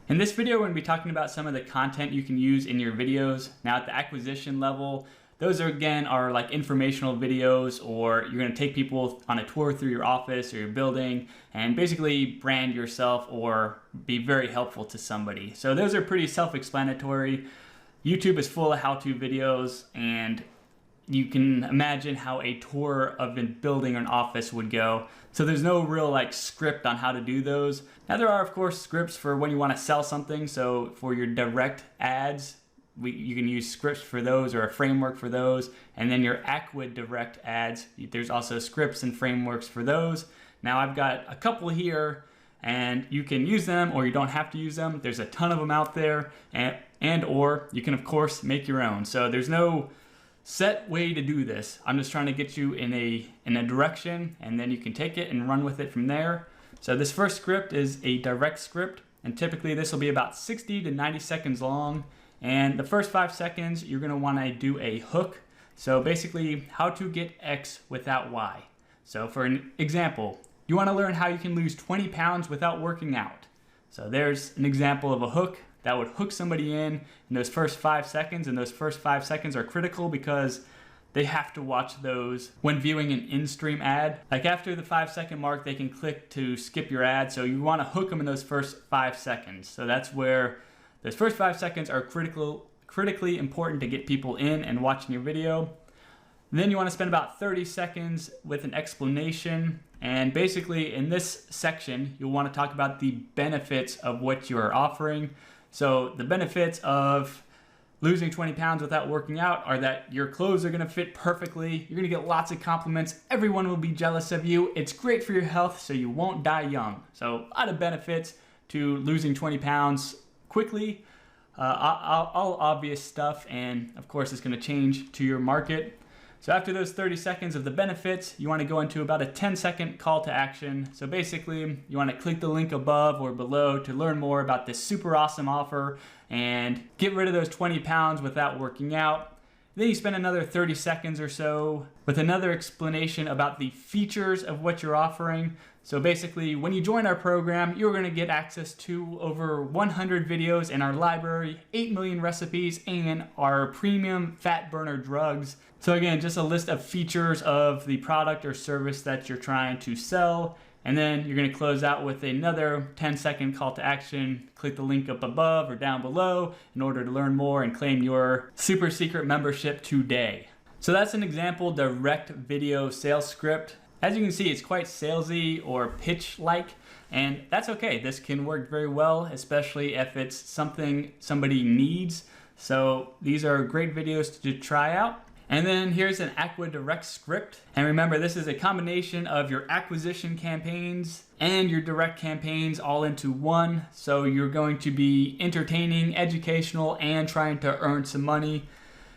In this video, we're going to be talking about some of the content you can use in your videos. Now at the acquisition level, those are like informational videos, or you're going to take people on a tour through your office or your building and basically brand yourself or be very helpful to somebody. So those are pretty self-explanatory. YouTube is full of how-to videos, and you can imagine how a tour of a building or an office would go. So there's no real like script on how to do those. Now there are of course scripts for when you want to sell something. So for your direct ads, you can use scripts for those or a framework for those. And then your Acquid direct ads, there's also scripts and frameworks for those. Now I've got a couple here, and you can use them or you don't have to use them. There's a ton of them out there, and or you can of course make your own. So there's no set way to do this. I'm just trying to get you in a direction, and then you can take it and run with it from there. So this first script is a direct script, and typically this will be about 60 to 90 seconds long. And the first 5 seconds, you're gonna wanna do a hook. So basically, how to get X without Y. So for an example, you wanna learn how you can lose 20 pounds without working out. So there's an example of a hook that would hook somebody in those first 5 seconds, and those first 5 seconds are critical because they have to watch those when viewing an in-stream ad. Like after the 5-second mark, they can click to skip your ad, so you want to hook them in those first 5 seconds. So that's where those first 5 seconds are critically important to get people in and watching your video. Then you want to spend about 30 seconds with an explanation, and basically in this section, you'll want to talk about the benefits of what you are offering. So the benefits of losing 20 pounds without working out are that your clothes are gonna fit perfectly, you're gonna get lots of compliments, everyone will be jealous of you, it's great for your health so you won't die young. So a lot of benefits to losing 20 pounds quickly, all obvious stuff, and of course it's gonna change to your market. So after those 30 seconds of the benefits, you want to go into about a 10-second call to action. So basically, you want to click the link above or below to learn more about this super awesome offer and get rid of those 20 pounds without working out. Then you spend another 30 seconds or so with another explanation about the features of what you're offering. So basically, when you join our program, you're going to get access to over 100 videos in our library, 8 million recipes, and our premium fat burner drugs. So again, just a list of features of the product or service that you're trying to sell. And then you're going to close out with another 10-second call to action. Click the link up above or down below in order to learn more and claim your super secret membership today. So that's an example direct video sales script. As you can see, it's quite salesy or pitch-like, and that's okay. This can work very well, especially if it's something somebody needs. So these are great videos to try out. And then here's an Acquid direct script. And remember, this is a combination of your acquisition campaigns and your direct campaigns all into one. So you're going to be entertaining, educational, and trying to earn some money.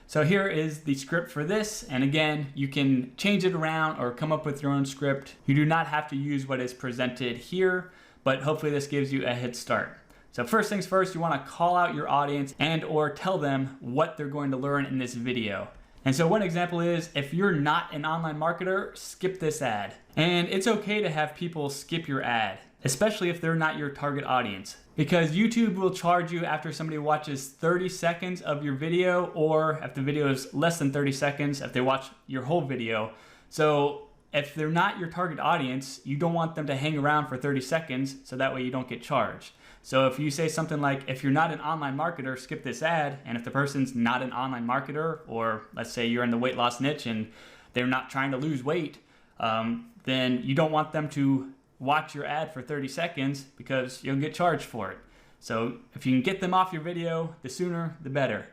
So here is the script for this, and again, you can change it around or come up with your own script. You do not have to use what is presented here, but hopefully this gives you a head start. So first things first, you want to call out your audience and or tell them what they're going to learn in this video. And so one example is, if you're not an online marketer, skip this ad. And it's okay to have people skip your ad, especially if they're not your target audience, because YouTube will charge you after somebody watches 30 seconds of your video, or if the video is less than 30 seconds, if they watch your whole video. So if they're not your target audience, you don't want them to hang around for 30 seconds, so that way you don't get charged. So if you say something like, if you're not an online marketer, skip this ad, and if the person's not an online marketer, or let's say you're in the weight loss niche and they're not trying to lose weight, then you don't want them to watch your ad for 30 seconds because you'll get charged for it. So if you can get them off your video, the sooner the better.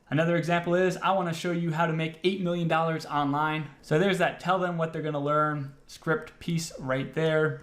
Another example is, I want to show you how to make $8 million online. So there's that tell them what they're going to learn script piece right there.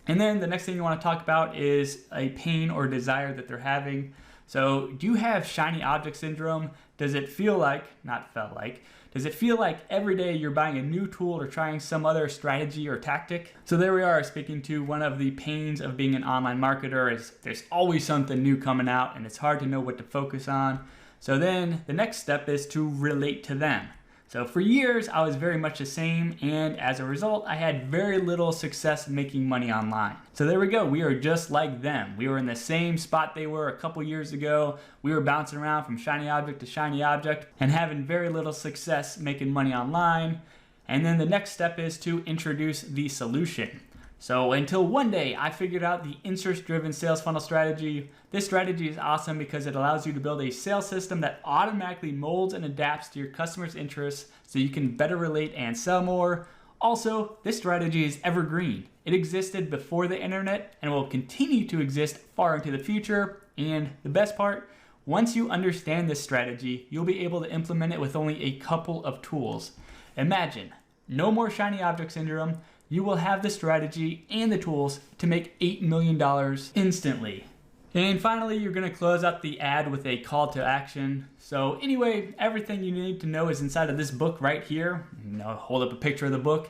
And then the next thing you want to talk about is a pain or desire that they're having. So do you have shiny object syndrome? Does it feel like, not felt like, does it feel like every day you're buying a new tool or trying some other strategy or tactic? So there we are, speaking to one of the pains of being an online marketer is there's always something new coming out and it's hard to know what to focus on. So then the next step is to relate to them. So for years, I was very much the same, and as a result, I had very little success making money online. So there we go, we are just like them. We were in the same spot they were a couple years ago. We were bouncing around from shiny object to shiny object and having very little success making money online. And then the next step is to introduce the solution. So until one day I figured out the interest-driven sales funnel strategy. This strategy is awesome because it allows you to build a sales system that automatically molds and adapts to your customers' interests so you can better relate and sell more. Also, this strategy is evergreen. It existed before the internet and will continue to exist far into the future. And the best part, once you understand this strategy, you'll be able to implement it with only a couple of tools. Imagine, no more shiny object syndrome. You will have the strategy and the tools to make $8 million instantly. And finally, you're gonna close out the ad with a call to action. So anyway, everything you need to know is inside of this book right here. Hold up a picture of the book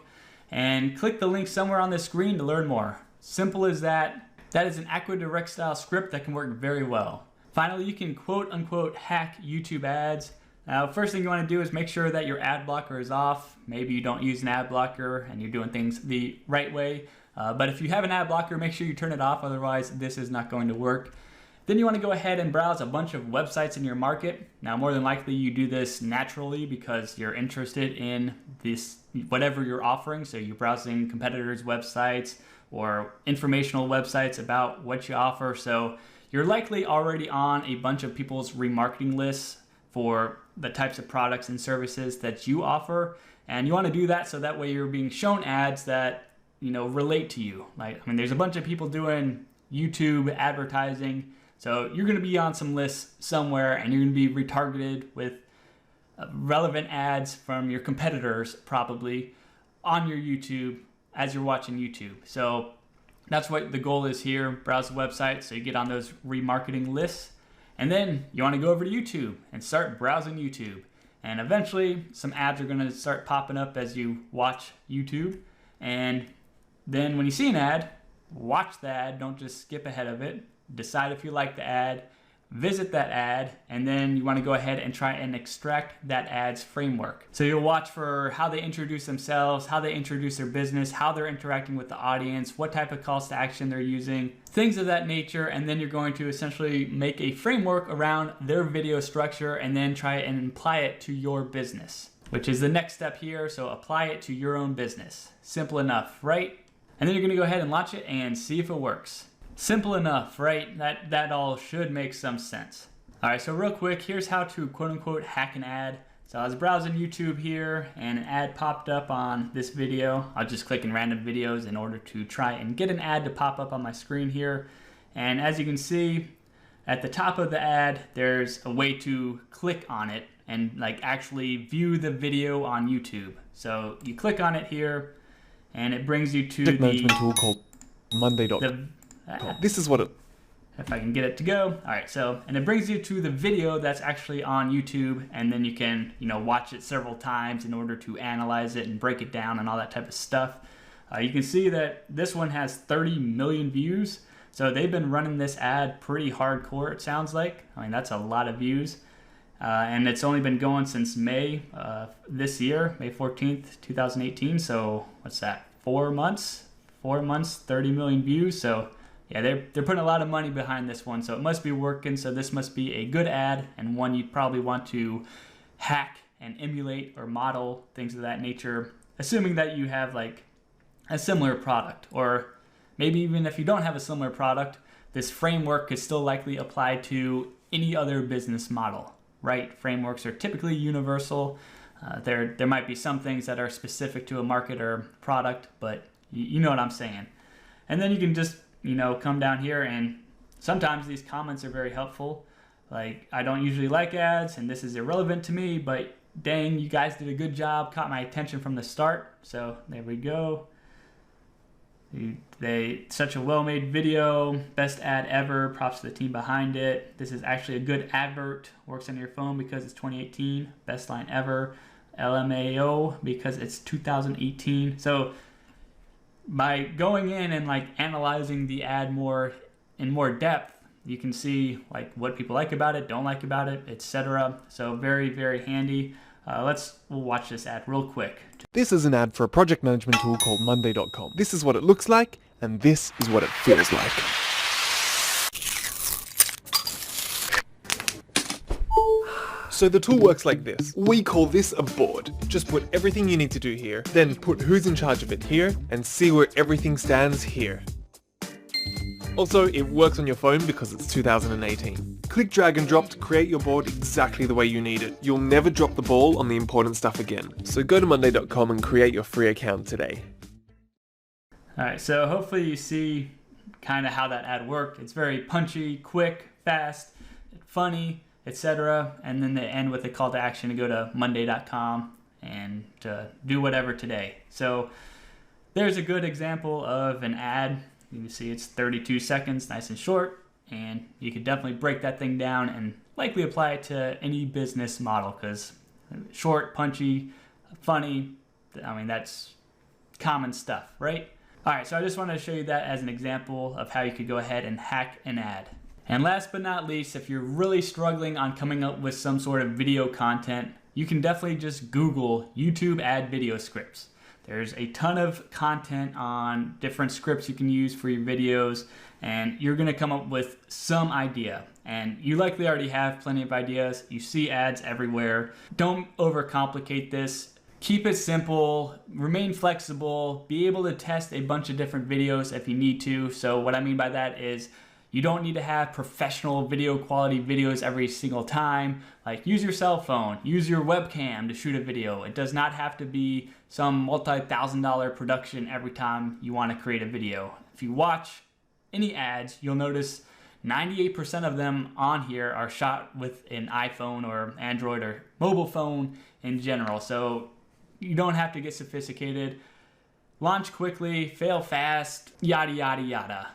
and click the link somewhere on the screen to learn more. Simple as that. That is an AquaDirect style script that can work very well. Finally, you can quote unquote hack YouTube ads. Now, first thing you want to do is make sure that your ad blocker is off. Maybe you don't use an ad blocker and you're doing things the right way. But if you have an ad blocker, make sure you turn it off. Otherwise, this is not going to work. Then you want to go ahead and browse a bunch of websites in your market. Now, more than likely, you do this naturally because you're interested in this, whatever you're offering. So you're browsing competitors' websites or informational websites about what you offer. So you're likely already on a bunch of people's remarketing lists for the types of products and services that you offer. And you want to do that so that way you're being shown ads that, relate to you. There's a bunch of people doing YouTube advertising. So you're going to be on some lists somewhere and you're going to be retargeted with relevant ads from your competitors probably on your YouTube as you're watching YouTube. So that's what the goal is here. Browse the website so you get on those remarketing lists. And then you want to go over to YouTube and start browsing YouTube. And eventually some ads are going to start popping up as you watch YouTube. And then when you see an ad, watch the ad. Don't just skip ahead of it. Decide if you like the ad. Visit that ad. And then you want to go ahead and try and extract that ad's framework. So you'll watch for how they introduce themselves, how they introduce their business, how they're interacting with the audience, what type of calls to action they're using, things of that nature. And then you're going to essentially make a framework around their video structure and then try and apply it to your business, which is the next step here. So apply it to your own business. Simple enough, right? And then you're going to go ahead and launch it and see if it works. Simple enough, right? That all should make some sense. All right, so real quick, here's how to quote unquote hack an ad. So I was browsing YouTube here and an ad popped up on this video. I'll just click in random videos in order to try and get an ad to pop up on my screen here. And as you can see, at the top of the ad, there's a way to click on it and actually view the video on YouTube. So you click on it here and it brings you to Project management tool called Monday.com. This is what it... If I can get it to go. All right, and it brings you to the video that's actually on YouTube, and then you can, watch it several times in order to analyze it and break it down and all that type of stuff. You can see that this one has 30 million views. So they've been running this ad pretty hardcore, it sounds like. That's a lot of views. And it's only been going since May this year, May 14th, 2018. So what's that, 4 months? 4 months, 30 million views. So yeah, they're putting a lot of money behind this one, so it must be working. So this must be a good ad and one you'd probably want to hack and emulate or model, things of that nature, assuming that you have a similar product. Or maybe even if you don't have a similar product, this framework could still likely apply to any other business model, right? Frameworks are typically universal. There might be some things that are specific to a market or product, but you know what I'm saying. And then you can just come down here, and sometimes these comments are very helpful. I don't usually like ads and this is irrelevant to me, but dang, you guys did a good job, caught my attention from the start. So there we go. Such a well-made video, best ad ever, props to the team behind it. This is actually a good advert, works on your phone because it's 2018, best line ever. LMAO because it's 2018. So by going in and analyzing the ad in more depth, you can see what people like about it, don't like about it, etc. So very, very handy. We'll watch this ad real quick. This is an ad for a project management tool called Monday.com. This is what it looks like, and this is what it feels like. So the tool works like this. We call this a board. Just put everything you need to do here, then put who's in charge of it here, and see where everything stands here. Also, it works on your phone because it's 2018. Click drag and drop to create your board exactly the way you need it. You'll never drop the ball on the important stuff again. So go to Monday.com and create your free account today. Alright, so hopefully you see kind of how that ad worked. It's very punchy, quick, fast, funny, etc. And then they end with a call to action to go to Monday.com and to do whatever today. So there's a good example of an ad. You can see it's 32 seconds, nice and short, and you could definitely break that thing down and likely apply it to any business model because short, punchy, funny, I mean, that's common stuff, right? All right, so I just wanted to show you that as an example of how you could go ahead and hack an ad. And last but not least, if you're really struggling on coming up with some sort of video content, you can definitely just Google YouTube ad video scripts. There's a ton of content on different scripts you can use for your videos, and you're gonna come up with some idea. And you likely already have plenty of ideas. You see ads everywhere. Don't overcomplicate this. Keep it simple, remain flexible, be able to test a bunch of different videos if you need to. So what I mean by that is you don't need to have professional video quality videos every single time. Like, use your cell phone, use your webcam to shoot a video. It does not have to be some multi-$1,000 production every time you want to create a video. If you watch any ads, you'll notice 98% of them on here are shot with an iPhone or Android or mobile phone in general. So you don't have to get sophisticated. Launch quickly, fail fast, yada, yada, yada.